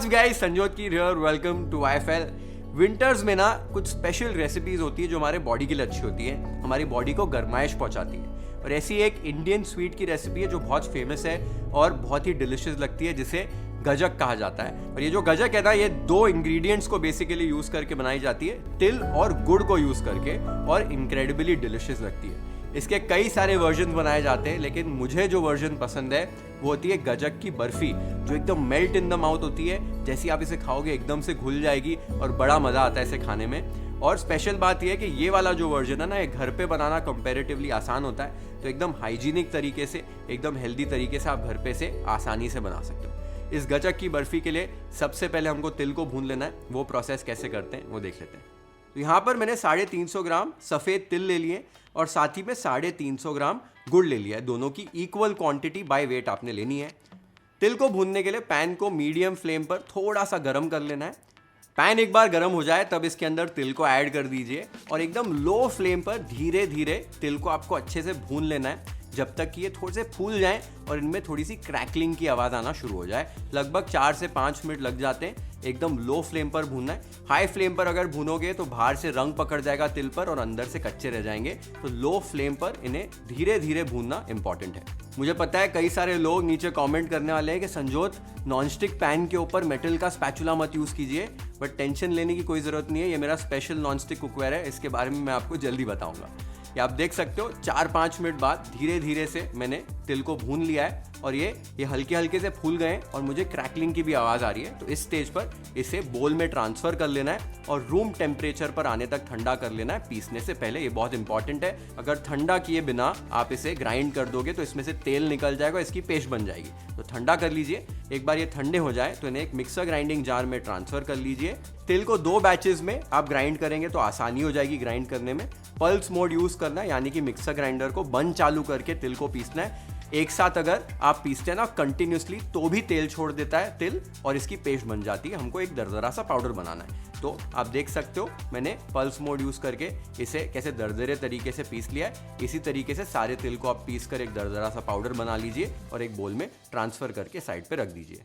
What's guys, Sanjot Keer here, welcome to IFL। Winters में ना कुछ स्पेशल रेसिपीज होती है जो हमारे बॉडी के लिए अच्छी होती है, हमारी बॉडी को गर्माइश पहुंचाती है। और ऐसी एक इंडियन स्वीट की रेसिपी है जो बहुत फेमस है और बहुत ही डिलिशियस लगती है, जिसे गजक कहा जाता है। और ये जो गजक है ना, ये दो इंग्रेडिएंट्स को बेसिकली यूज करके बनाई जाती है, तिल और गुड़ को यूज करके, और इनक्रेडिबली डिलिशियस लगती है। इसके कई सारे वर्जन बनाए जाते हैं, लेकिन मुझे जो वर्जन पसंद है वो होती है गजक की बर्फी, जो एकदम मेल्ट इन द माउथ होती है। जैसे आप इसे खाओगे एकदम से घुल जाएगी और बड़ा मजा आता है इसे खाने में। और स्पेशल बात यह है कि ये वाला जो वर्जन है ना, ये घर पे बनाना कंपैरेटिवली आसान होता है, तो एकदम हाइजीनिक तरीके से, एकदम हेल्दी तरीके से आप घर पे से आसानी से बना सकते हो। इस गजक की बर्फी के लिए सबसे पहले हमको तिल को भून लेना है। वो प्रोसेस कैसे करते हैं वो देख लेते हैं। तो यहाँ पर मैंने 350 ग्राम सफ़ेद तिल ले लिए और साथ ही में 350 ग्राम गुड़ ले लिया है। दोनों की इक्वल क्वांटिटी बाय वेट आपने लेनी है। तिल को भूनने के लिए पैन को मीडियम फ्लेम पर थोड़ा सा गर्म कर लेना है। पैन एक बार गर्म हो जाए तब इसके अंदर तिल को ऐड कर दीजिए और एकदम लो फ्लेम पर धीरे धीरे तिल को आपको अच्छे से भून लेना है, जब तक कि ये थोड़े से फूल जाएं और इनमें थोड़ी सी क्रैकलिंग की आवाज़ आना शुरू हो जाए। लगभग 4 से 5 मिनट लग जाते हैं। एकदम लो फ्लेम पर भूनना है। हाई फ्लेम पर अगर भूनोगे तो बाहर से रंग पकड़ जाएगा तिल पर और अंदर से कच्चे रह जाएंगे। तो लो फ्लेम पर इन्हें धीरे धीरे भूनना इंपॉर्टेंट है। मुझे पता है कई सारे लोग नीचे कमेंट करने वाले हैं कि संजोत, नॉनस्टिक पैन के ऊपर मेटल का स्पैचुला मत यूज़ कीजिए, बट टेंशन लेने की कोई ज़रूरत नहीं है। ये मेरा स्पेशल नॉनस्टिक कुकवेयर है, इसके बारे में मैं आपको जल्दी बताऊंगा। ये आप देख सकते हो 4-5 मिनट बाद धीरे धीरे से मैंने तिल को भून लिया है और ये हल्के हल्के से फूल गए और मुझे क्रैकलिंग की भी आवाज़ आ रही है। तो इस स्टेज पर इसे बोल में ट्रांसफ़र कर लेना है और रूम टेम्परेचर पर आने तक ठंडा कर लेना है पीसने से पहले। ये बहुत इंपॉर्टेंट है। अगर ठंडा किए बिना आप इसे ग्राइंड कर दोगे तो इसमें से तेल निकल जाएगा, इसकी पेस्ट बन जाएगी। तो ठंडा कर लीजिए। एक बार ये ठंडे हो जाए तो इन्हें एक मिक्सर ग्राइंडिंग जार में ट्रांसफ़र कर लीजिए। तिल को 2 बैचेस में आप ग्राइंड करेंगे तो आसानी हो जाएगी ग्राइंड करने में। पल्स मोड यूज़ करना है, यानी कि मिक्सर ग्राइंडर को बंद चालू करके तिल को पीसना है। एक साथ अगर आप पीसते हैं ना कंटिन्यूसली, तो भी तेल छोड़ देता है तिल और इसकी पेस्ट बन जाती है। हमको एक दरदरा सा पाउडर बनाना है। तो आप देख सकते हो मैंने पल्स मोड यूज़ करके इसे कैसे दरदरे तरीके से पीस लिया है। इसी तरीके से सारे तिल को आप पीस कर एक दरदरा सा पाउडर बना लीजिए और एक बोल में ट्रांसफ़र करके साइड पे रख दीजिए।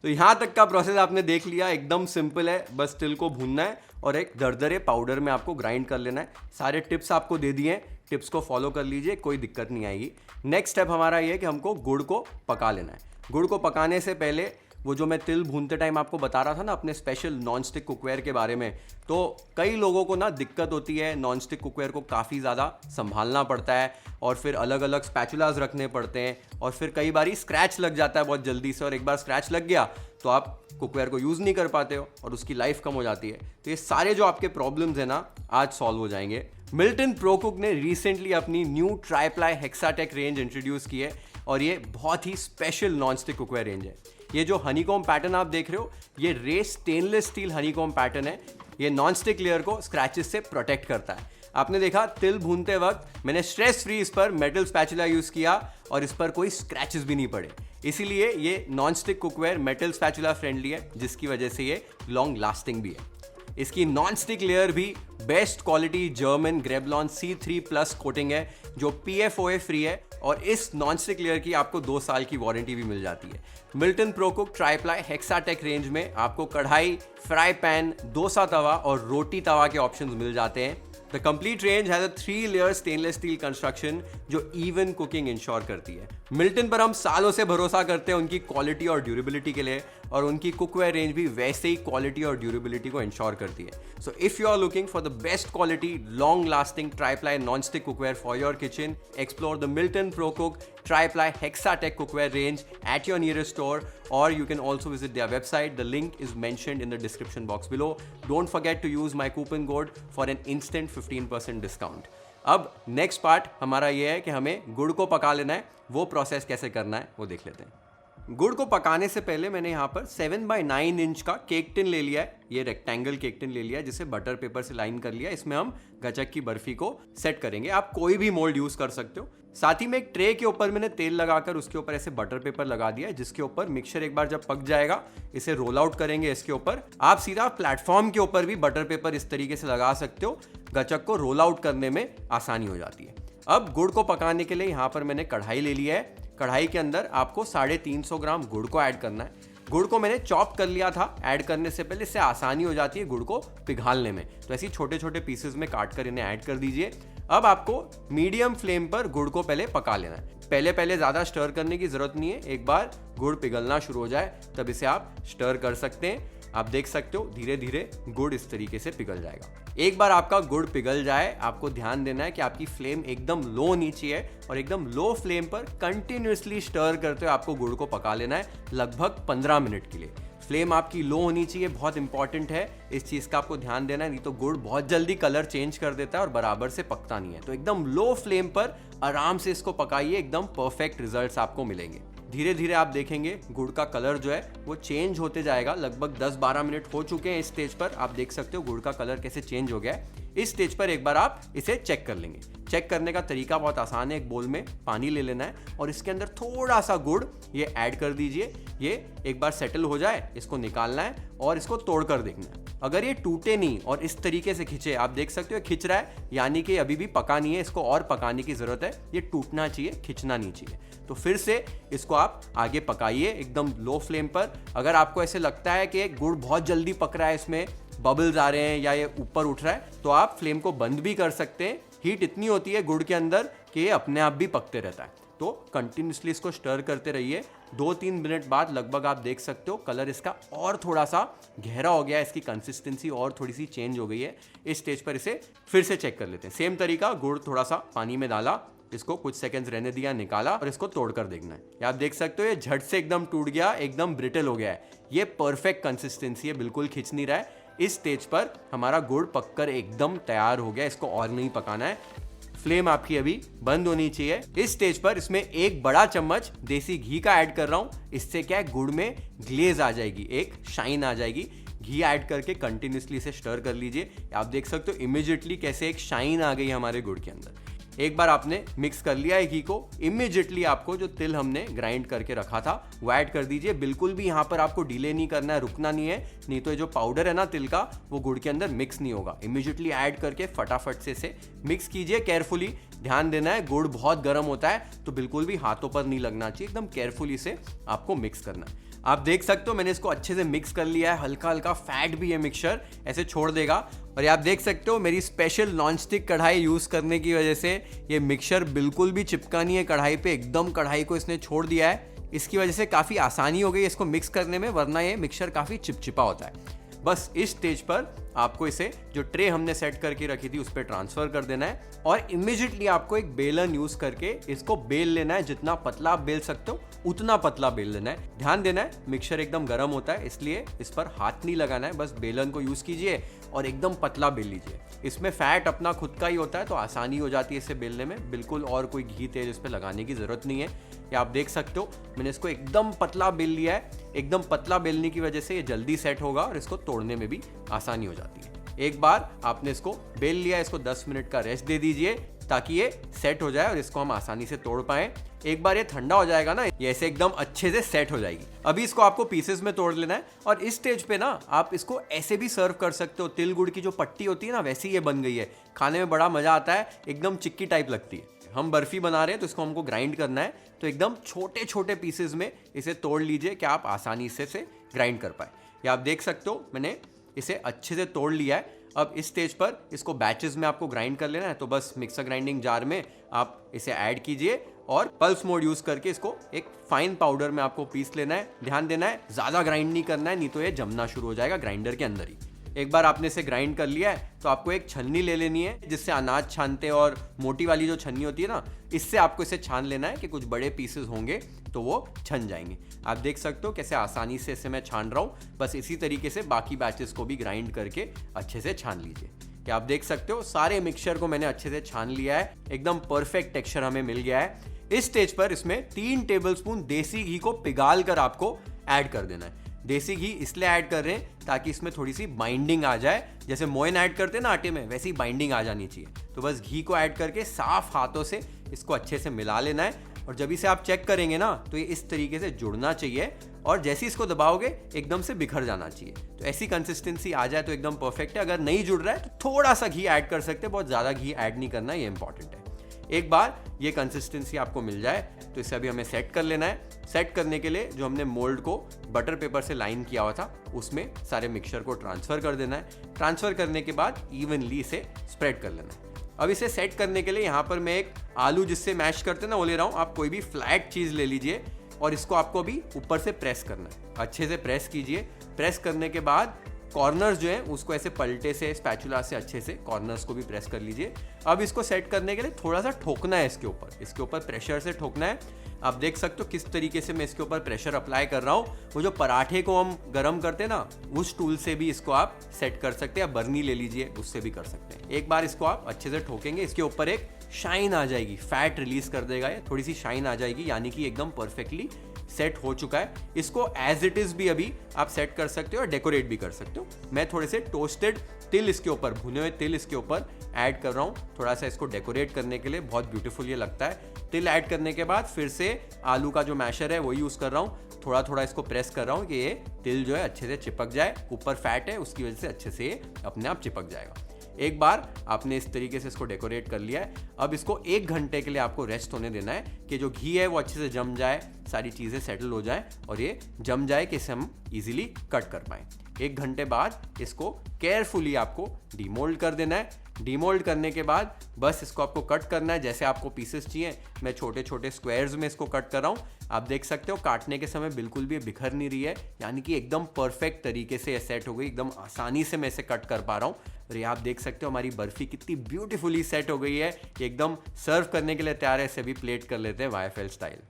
तो यहाँ तक का प्रोसेस आपने देख लिया, एकदम सिंपल है। बस तिल को भूनना है और एक दरदरे पाउडर में आपको ग्राइंड कर लेना है। सारे टिप्स आपको दे दिए हैं, टिप्स को फॉलो कर लीजिए, कोई दिक्कत नहीं आएगी। नेक्स्ट स्टेप हमारा ये है कि हमको गुड़ को पका लेना है। गुड़ को पकाने से पहले वो जो मैं तिल भूनते टाइम आपको बता रहा था ना अपने स्पेशल नॉनस्टिक कुकवेयर के बारे में, तो कई लोगों को ना दिक्कत होती है। नॉनस्टिक कुकवेयर को काफ़ी ज़्यादा संभालना पड़ता है और फिर अलग अलग स्पैचुलाज रखने पड़ते हैं और फिर कई बार स्क्रैच लग जाता है बहुत जल्दी से, और एक बार स्क्रैच लग गया तो आप कुकवेयर को यूज़ नहीं कर पाते हो और उसकी लाइफ कम हो जाती है। तो ये सारे जो आपके प्रॉब्लम्स हैं ना, आज सॉल्व हो जाएंगे। मिल्टन प्रोकुक ने रिसेंटली अपनी new tri-ply Hexatech range introduce की है और ये बहुत ही स्पेशल नॉनस्टिक कुकवेयर रेंज है। ये जो हनीकॉम पैटर्न आप देख रहे हो, ये raised stainless steel honeycomb pattern है। ये नॉनस्टिक लेयर को स्क्रैचेस से प्रोटेक्ट करता है। आपने देखा तिल भूनते वक्त मैंने स्ट्रेस फ्री इस पर मेटल स्पैचुला यूज़ किया और इस पर कोई स्क्रैचेस भी नहीं पड़े। इसीलिए ये nonstick cookware metal spatula friendly है, जिसकी वजह से ये लॉन्ग लास्टिंग भी है। इसकी नॉन स्टिक लेयर भी best quality German Greblon C3+ coating है, जो PFOA फ्री है, और इस नॉन स्टिक लेयर की आपको 2 साल की वारंटी भी मिल जाती है। Milton Procook triply Hexatech range में आपको कढ़ाई, फ्राई पैन, डोसा तवा और रोटी तवा के ऑप्शंस मिल जाते हैं। The complete range has a 3-layer stainless steel construction जो इवन कुकिंग इंश्योर करती है। मिल्टन पर हम सालों से भरोसा करते हैं उनकी क्वालिटी और ड्यूरेबिलिटी के लिए, और उनकी कुकवेयर रेंज भी वैसे ही क्वालिटी और ड्यूरेबिलिटी को इंश्योर करती है। So if you are looking for the best quality long lasting triply non stick cookware for your kitchen, explore the Milton Procook triply Hexatech cookware range at your nearest store, or you can also visit their website. The link is mentioned in the description box below. Don't forget to use my coupon code for an instant 15% discount. अब next part हमारा ये है कि हमें गुड़ को पका लेना है। वो प्रोसेस कैसे करना है वो देख लेते हैं। गुड़ को पकाने से पहले मैंने यहाँ पर 7x9 इंच का केक टिन ले लिया है। ये रेक्टेंगल केक टिन ले लिया है, जिसे बटर पेपर से लाइन कर लिया। इसमें हम गजक की बर्फी को सेट करेंगे। आप कोई भी मोल्ड यूज कर सकते हो। साथ ही में एक ट्रे के ऊपर मैंने तेल लगाकर उसके ऊपर ऐसे बटर पेपर लगा दिया है, जिसके ऊपर मिक्सचर एक बार जब पक जाएगा इसे रोल आउट करेंगे। इसके ऊपर आप सीधा प्लेटफॉर्म के ऊपर भी बटर पेपर इस तरीके से लगा सकते हो। गजक को रोल आउट करने में आसानी हो जाती है। अब गुड़ को पकाने के लिए यहाँ पर मैंने कढ़ाई ले ली है। कढ़ाई के अंदर आपको 350 ग्राम गुड़ को ऐड करना है। गुड़ को मैंने चॉप कर लिया था ऐड करने से पहले, इससे आसानी हो जाती है गुड़ को पिघालने में। तो ऐसे छोटे छोटे पीसेस में काट कर इन्हें ऐड कर दीजिए। अब आपको मीडियम फ्लेम पर गुड़ को पहले पका लेना है। पहले ज़्यादा स्टर करने की ज़रूरत नहीं है, एक बार गुड़ पिघलना शुरू हो जाए तब इसे आप स्टर कर सकते हैं। आप देख सकते हो धीरे धीरे गुड़ इस तरीके से पिघल जाएगा। एक बार आपका गुड़ पिघल जाए, आपको ध्यान देना है कि आपकी फ्लेम एकदम लो होनी चाहिए और एकदम लो फ्लेम पर कंटिन्यूसली स्टर करते हुए आपको गुड़ को पका लेना है लगभग 15 मिनट के लिए। फ्लेम आपकी लो होनी चाहिए, बहुत इंपॉर्टेंट है, इस चीज़ का आपको ध्यान देना है, नहीं तो गुड़ बहुत जल्दी कलर चेंज कर देता है और बराबर से पकता नहीं है। तो एकदम लो फ्लेम पर आराम से इसको पकाइए, एकदम परफेक्ट रिजल्ट्स आपको मिलेंगे। धीरे धीरे आप देखेंगे गुड़ का कलर जो है वो चेंज होते जाएगा। लगभग 10-12 मिनट हो चुके हैं इस स्टेज पर, आप देख सकते हो गुड़ का कलर कैसे चेंज हो गया है। इस स्टेज पर एक बार आप इसे चेक कर लेंगे। चेक करने का तरीका बहुत आसान है, एक बोल में पानी ले लेना है और इसके अंदर थोड़ा सा गुड़ ये ऐड कर दीजिए। ये एक बार सेटल हो जाए, इसको निकालना है और इसको तोड़ कर देखना है। अगर ये टूटे नहीं और इस तरीके से खिंचे, आप देख सकते हो खिंच रहा है, यानी कि अभी भी पका नहीं है, इसको और पकाने की जरूरत है। ये टूटना चाहिए, खिंचना नहीं चाहिए। तो फिर से इसको आप आगे पकाइए एकदम लो फ्लेम पर। अगर आपको ऐसे लगता है कि गुड़ बहुत जल्दी पक रहा है, इसमें बबल्स आ रहे हैं या ये ऊपर उठ रहा है, तो आप फ्लेम को बंद भी कर सकते हैं। हीट इतनी होती है गुड़ के अंदर कि ये अपने आप भी पकते रहता है। तो कंटिन्यूसली इसको स्टर करते रहिए। 2-3 मिनट बाद लगभग आप देख सकते हो कलर इसका और थोड़ा सा गहरा हो गया है, इसकी कंसिस्टेंसी और थोड़ी सी चेंज हो गई है। इस स्टेज पर इसे फिर से चेक कर लेते हैं। सेम तरीका, गुड़ थोड़ा सा पानी में डाला, इसको कुछ सेकंड्स रहने दिया, निकाला और इसको तोड़कर देखना है। आप देख सकते हो ये झट से एकदम टूट गया, एकदम ब्रिटल हो गया है। ये परफेक्ट कंसिस्टेंसी है, बिल्कुल खिंच नहीं रहा है। इस स्टेज पर हमारा गुड़ पककर एकदम तैयार हो गया, इसको और नहीं पकाना है। फ्लेम आपकी अभी बंद होनी चाहिए। इस स्टेज पर इसमें 1 बड़ा चम्मच देसी घी का ऐड कर रहा हूं। इससे क्या है, गुड़ में ग्लेज आ जाएगी, एक शाइन आ जाएगी। घी ऐड करके कंटिन्यूसली इसे स्टर कर लीजिए। आप देख सकते हो इमीडिएटली कैसे एक शाइन आ गई हमारे गुड़ के अंदर। एक बार आपने मिक्स कर लिया है घी को, इमीडिएटली आपको जो तिल हमने ग्राइंड करके रखा था वो ऐड कर दीजिए। बिल्कुल भी यहाँ पर आपको डिले नहीं करना है, रुकना नहीं है, नहीं तो ये जो पाउडर है ना तिल का, वो गुड़ के अंदर मिक्स नहीं होगा। इमीडिएटली ऐड करके फटाफट से इसे मिक्स कीजिए। केयरफुली ध्यान देना है, गुड़ बहुत गर्म होता है तो बिल्कुल भी हाथों पर नहीं लगना चाहिए, एकदम केयरफुली से आपको मिक्स करना है। आप देख सकते हो मैंने इसको अच्छे से मिक्स कर लिया है। हल्का हल्का फैट भी है, मिक्सचर ऐसे छोड़ देगा। और ये आप देख सकते हो मेरी स्पेशल नॉन स्टिक कढ़ाई यूज़ करने की वजह से ये मिक्सचर बिल्कुल भी चिपका नहीं है कढ़ाई पे, एकदम कढ़ाई को इसने छोड़ दिया है। इसकी वजह से काफ़ी आसानी हो गई इसको मिक्स करने में, वरना ये मिक्सचर काफ़ी चिपचिपा होता है। बस इस स्टेज पर आपको इसे जो ट्रे हमने सेट करके रखी थी उस पर ट्रांसफर कर देना है और इमीडिएटली आपको एक बेलन यूज करके इसको बेल लेना है। जितना पतला आप बेल सकते हो उतना पतला बेल लेना है। ध्यान देना है मिक्सचर एकदम गर्म होता है, इसलिए इस पर हाथ नहीं लगाना है, बस बेलन को यूज कीजिए और एकदम पतला बेल लीजिए। इसमें फैट अपना खुद का ही होता है तो आसानी हो जाती है इसे बेलने में, बिल्कुल और कोई घी तेल इस पर लगाने की जरूरत नहीं है। ये आप देख सकते हो मैंने इसको एकदम पतला बेल लिया है। एकदम पतला बेलने की वजह से ये जल्दी सेट होगा और इसको तोड़ने में भी आसानी हो जाती है। एक बार आपने इसको बेल लिया, इसको 10 मिनट का रेस्ट दे दीजिए ताकि ये सेट हो जाए और इसको हम आसानी से तोड़ पाएं। एक बार ये ठंडा हो जाएगा ना, ये ऐसे एकदम अच्छे से सेट हो जाएगी। अभी इसको आपको पीसेस में तोड़ लेना है और इस स्टेज पे ना आप इसको ऐसे भी सर्व कर सकते हो। तिल गुड़ की जो पट्टी होती है ना, वैसी ये बन गई है। खाने में बड़ा मजा आता है, एकदम चिक्की टाइप लगती है। हम बर्फी बना रहे हैं तो इसको हमको ग्राइंड करना है, तो एकदम छोटे छोटे पीसेस में इसे तोड़ लीजिए कि आप आसानी से ग्राइंड कर पाए। ये आप देख सकते हो मैंने इसे अच्छे से तोड़ लिया है। अब इस स्टेज पर इसको बैचेस में आपको ग्राइंड कर लेना है, तो बस मिक्सर ग्राइंडिंग जार में आप इसे ऐड कीजिए और पल्स मोड यूज करके इसको एक फाइन पाउडर में आपको पीस लेना है। ध्यान देना है ज़्यादा ग्राइंड नहीं करना है, नहीं तो ये जमना शुरू हो जाएगा ग्राइंडर के अंदर ही। एक बार आपने इसे ग्राइंड कर लिया है तो आपको एक छन्नी ले लेनी है जिससे अनाज छानते हैं, और मोटी वाली जो छन्नी होती है ना, इससे आपको इसे छान लेना है कि कुछ बड़े पीसेस होंगे तो वो छन जाएंगे। आप देख सकते हो कैसे आसानी से इसे मैं छान रहा हूँ। बस इसी तरीके से बाकी बैचेस को भी ग्राइंड करके अच्छे से छान लीजिए। क्या आप देख सकते हो सारे मिक्सचर को मैंने अच्छे से छान लिया है, एकदम परफेक्ट टेक्सचर हमें मिल गया है। इस स्टेज पर इसमें 3 टेबलस्पून देसी घी को पिघाल कर आपको ऐड कर देना है। देसी घी इसलिए ऐड कर रहे हैं ताकि इसमें थोड़ी सी बाइंडिंग आ जाए, जैसे मोइन ऐड करते हैं ना आटे में, वैसी बाइंडिंग आ जानी चाहिए। तो बस घी को ऐड करके साफ हाथों से इसको अच्छे से मिला लेना है और जब इसे आप चेक करेंगे ना तो ये इस तरीके से जुड़ना चाहिए और जैसे इसको दबाओगे एकदम से बिखर जाना चाहिए। तो ऐसी कंसिस्टेंसी आ जाए तो एकदम परफेक्ट है। अगर नहीं जुड़ रहा है तो थोड़ा सा घी ऐड कर सकते हैं, बहुत ज़्यादा घी ऐड नहीं करना, ये इंपॉर्टेंट है। एक बार ये कंसिस्टेंसी आपको मिल जाए तो तो इसे अभी हमें सेट कर लेना है। सेट करने के लिए जो हमने मोल्ड को बटर पेपर से लाइन किया हुआ था उसमें सारे मिक्सचर को ट्रांसफ़र कर देना है। ट्रांसफ़र करने के बाद इवनली इसे स्प्रेड कर लेना है। अब इसे सेट करने के लिए यहाँ पर मैं एक आलू जिससे मैश करते हैं ना वो ले रहा हूँ। आप कोई भी फ्लैट चीज़ ले लीजिए और इसको आपको अभी ऊपर से प्रेस करना है। अच्छे से प्रेस कीजिए। प्रेस करने के बाद कॉर्नर्स जो है उसको ऐसे पलटे से स्पैचुला से अच्छे से कॉर्नर्स को भी प्रेस कर लीजिए। अब इसको सेट करने के लिए थोड़ा सा ठोकना है इसके ऊपर प्रेशर से ठोकना है। आप देख सकते हो किस तरीके से मैं इसके ऊपर प्रेशर अप्लाई कर रहा हूँ। वो जो पराठे को हम गर्म करते हैं ना उस टूल से भी इसको आप सेट कर सकते हैं, या बर्नी ले लीजिए उससे भी कर सकते हैं। एक बार इसको आप अच्छे से ठोकेंगे, इसके ऊपर एक शाइन आ जाएगी, फैट रिलीज कर देगा ये, थोड़ी सी शाइन आ जाएगी, यानी कि एकदम परफेक्टली सेट हो चुका है। इसको एज इट इज भी अभी आप सेट कर सकते हो और डेकोरेट भी कर सकते हो। मैं थोड़े से टोस्टेड तिल इसके ऊपर, भुने हुए तिल इसके ऊपर ऐड कर रहा हूँ थोड़ा सा इसको डेकोरेट करने के लिए। बहुत ब्यूटीफुल ये लगता है। तिल ऐड करने के बाद फिर से आलू का जो मैशर है वो यूज़ कर रहा हूँ। थोड़ा थोड़ा इसको प्रेस कर रहा हूँ कि ये तिल जो है अच्छे से चिपक जाए। ऊपर फैट है उसकी वजह से अच्छे से ये अपने आप चिपक जाएगा। एक बार आपने इस तरीके से इसको डेकोरेट कर लिया है। अब इसको 1 घंटे के लिए आपको रेस्ट होने देना है कि जो घी है वो अच्छे से जम जाए, सारी चीज़ें सेटल हो जाए और ये जम जाए कि इसे हम इजीली कट कर पाएँ। 1 घंटे बाद इसको केयरफुली आपको डीमोल्ड कर देना है। डीमोल्ड करने के बाद बस इसको आपको कट करना है जैसे आपको पीसेस चाहिए। मैं छोटे छोटे स्क्वायर्स में इसको कट कर रहा हूँ। आप देख सकते हो काटने के समय बिल्कुल भी बिखर नहीं रही है, यानी कि एकदम परफेक्ट तरीके से ये सेट हो गई। एकदम आसानी से मैं इसे कट कर पा रहा हूँ। और ये आप देख सकते हो हमारी बर्फी कितनी ब्यूटीफुली सेट हो गई है। एकदम सर्व करने के लिए तैयार है। इसे भी प्लेट कर लेते हैं YFL स्टाइल।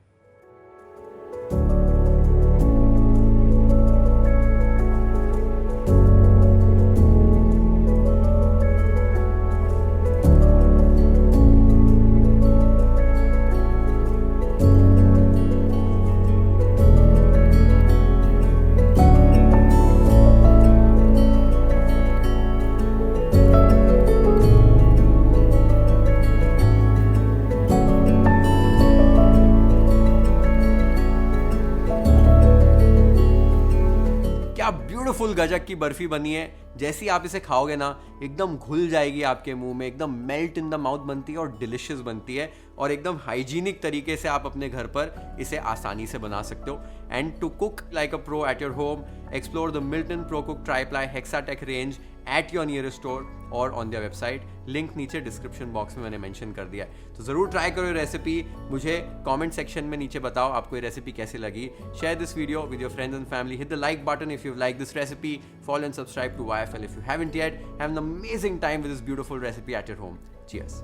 ब्यूटीफुल गजक की बर्फी बनी है। जैसे ही आप इसे खाओगे ना एकदम घुल जाएगी आपके मुंह में, एकदम मेल्ट इन द माउथ बनती है और डिलिशियस बनती है। और एकदम हाइजीनिक तरीके से आप अपने घर पर इसे आसानी से बना सकते हो। And to cook like a pro at your home, explore the Milton Pro Cook triply Hexatech range at your nearest store और ऑन देयर वेबसाइट। लिंक नीचे डिस्क्रिप्शन बॉक्स में मैंने मेंशन कर दिया है, तो ज़रूर ट्राई करो ये रेसिपी। मुझे कमेंट सेक्शन में नीचे बताओ आपको ये रेसिपी कैसी लगी। Share this video with your friends and family. Hit the like button if you like this recipe. Follow and subscribe to YFL if you haven't yet. Have an amazing time with this beautiful recipe at your home. Cheers.